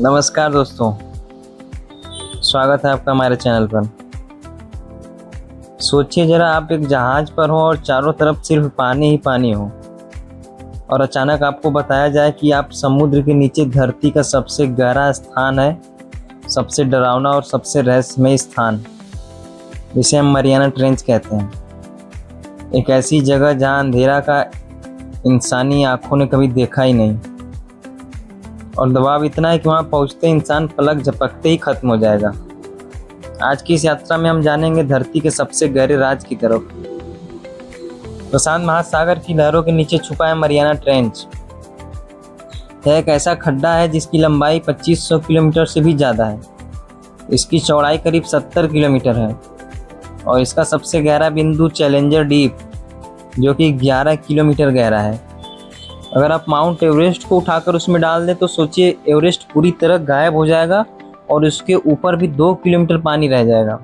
नमस्कार दोस्तों, स्वागत है आपका हमारे चैनल पर। सोचिए जरा, आप एक जहाज पर हो और चारों तरफ सिर्फ पानी ही पानी हो और अचानक आपको बताया जाए कि आप समुद्र के नीचे धरती का सबसे गहरा स्थान है, सबसे डरावना और सबसे रहस्यमय स्थान, जिसे हम मरियाना ट्रेंच कहते हैं। एक ऐसी जगह जहां अंधेरा का इंसानी आंखों ने कभी देखा ही नहीं और दबाव इतना है कि वहां पहुंचते इंसान पलक झपकते ही खत्म हो जाएगा। आज की इस यात्रा में हम जानेंगे धरती के सबसे गहरे राज की तरफ। प्रशांत महासागर की लहरों के नीचे छुपा है मरियाना ट्रेंच। यह एक ऐसा खड्डा है जिसकी लंबाई 2500 किलोमीटर से भी ज़्यादा है। इसकी चौड़ाई करीब 70 किलोमीटर है और इसका सबसे गहरा बिंदु चैलेंजर डीप, जो कि 11 किलोमीटर गहरा है। अगर आप माउंट एवरेस्ट को उठाकर उसमें डाल दें तो सोचिए, एवरेस्ट पूरी तरह गायब हो जाएगा और उसके ऊपर भी 2 किलोमीटर पानी रह जाएगा।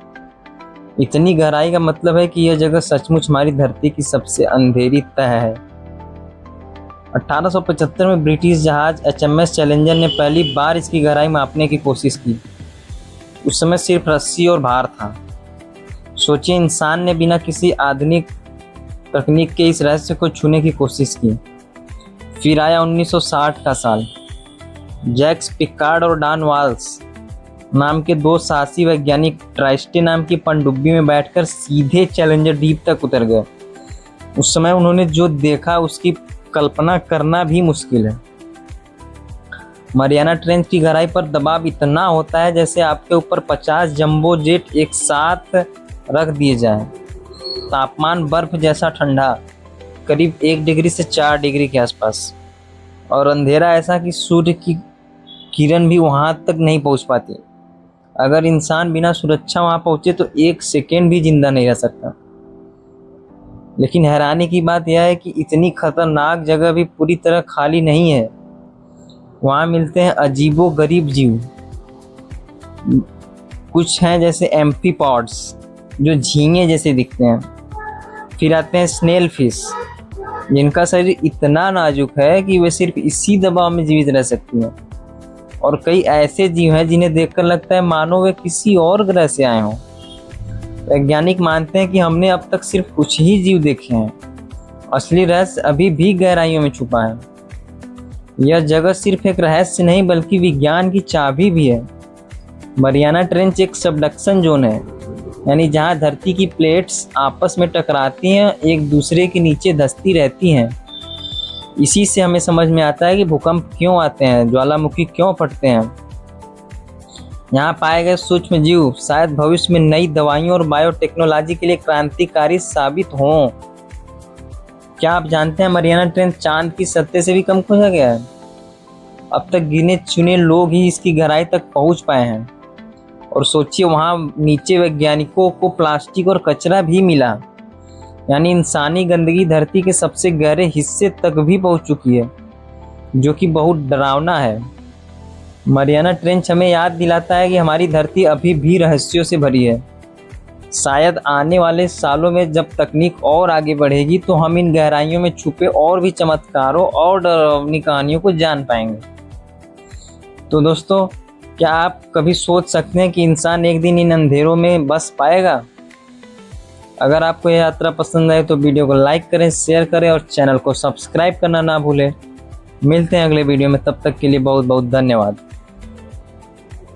इतनी गहराई का मतलब है कि यह जगह सचमुच हमारी धरती की सबसे अंधेरी तह है। 1875 में ब्रिटिश जहाज HMS चैलेंजर ने पहली बार इसकी गहराई मापने की कोशिश की। उस समय सिर्फ रस्सी और भार था। सोचिए, इंसान ने बिना किसी आधुनिक तकनीक के इस रहस्य को छूने की कोशिश की। फिर आया 1960 का साल। जैक्स पिकार्ड और डॉन वाल्स नाम के दो साहसी वैज्ञानिक ट्राइस्टे नाम की पनडुब्बी में बैठकर सीधे चैलेंजर डीप तक उतर गए। उस समय उन्होंने जो देखा उसकी कल्पना करना भी मुश्किल है। मरियाना ट्रेंच की गहराई पर दबाव इतना होता है जैसे आपके ऊपर 50 जंबो जेट एक साथ रख दिए जाएं। तापमान बर्फ जैसा ठंडा, करीब 1 डिग्री से 4 डिग्री के आसपास, और अंधेरा ऐसा कि सूर्य की किरण भी वहां तक नहीं पहुंच पाती। अगर इंसान बिना सुरक्षा वहां पहुंचे तो 1 सेकेंड भी जिंदा नहीं रह सकता। लेकिन हैरानी की बात यह है कि इतनी खतरनाक जगह भी पूरी तरह खाली नहीं है। वहां मिलते हैं अजीबो गरीब जीव। कुछ हैं जैसे एम्फीपॉड्स, जो झींगे जैसे दिखते हैं। फिर आते हैं स्नेल फिश, जिनका शरीर इतना नाजुक है कि वे सिर्फ इसी दबाव में जीवित रह सकती हैं। और कई ऐसे जीव हैं जिन्हें देखकर लगता है मानो वे किसी और ग्रह से आए हों। वैज्ञानिक मानते हैं कि हमने अब तक सिर्फ कुछ ही जीव देखे हैं। असली रहस्य अभी भी गहराइयों में छुपा है। यह जगह सिर्फ एक रहस्य नहीं बल्कि विज्ञान की चाबी भी है। मरियाना ट्रेंच एक सबडक्शन जोन है, यानी जहाँ धरती की प्लेट्स आपस में टकराती हैं, एक दूसरे के नीचे धंसती रहती हैं। इसी से हमें समझ में आता है कि भूकंप क्यों आते हैं, ज्वालामुखी क्यों फटते हैं। यहाँ पाए गए सूक्ष्म जीव शायद भविष्य में नई दवाइयों और बायोटेक्नोलॉजी के लिए क्रांतिकारी साबित हों। क्या आप जानते हैं मरियाना ट्रेंच चांद की सतह से भी कम खोजा गया है। अब तक गिने चुने लोग ही इसकी गहराई तक पहुँच पाए हैं। और सोचिए, वहाँ नीचे वैज्ञानिकों को प्लास्टिक और कचरा भी मिला, यानी इंसानी गंदगी धरती के सबसे गहरे हिस्से तक भी पहुँच चुकी है, जो कि बहुत डरावना है। मरियाना ट्रेंच हमें याद दिलाता है कि हमारी धरती अभी भी रहस्यों से भरी है। शायद आने वाले सालों में जब तकनीक और आगे बढ़ेगी तो हम इन गहराइयों में छुपे और भी चमत्कारों और डरावनी कहानियों को जान पाएंगे। तो दोस्तों, क्या आप कभी सोच सकते हैं कि इंसान एक दिन इन अंधेरों में बस पाएगा? अगर आपको यह यात्रा पसंद आए तो वीडियो को लाइक करें, शेयर करें और चैनल को सब्सक्राइब करना ना भूलें। मिलते हैं अगले वीडियो में, तब तक के लिए बहुत बहुत धन्यवाद।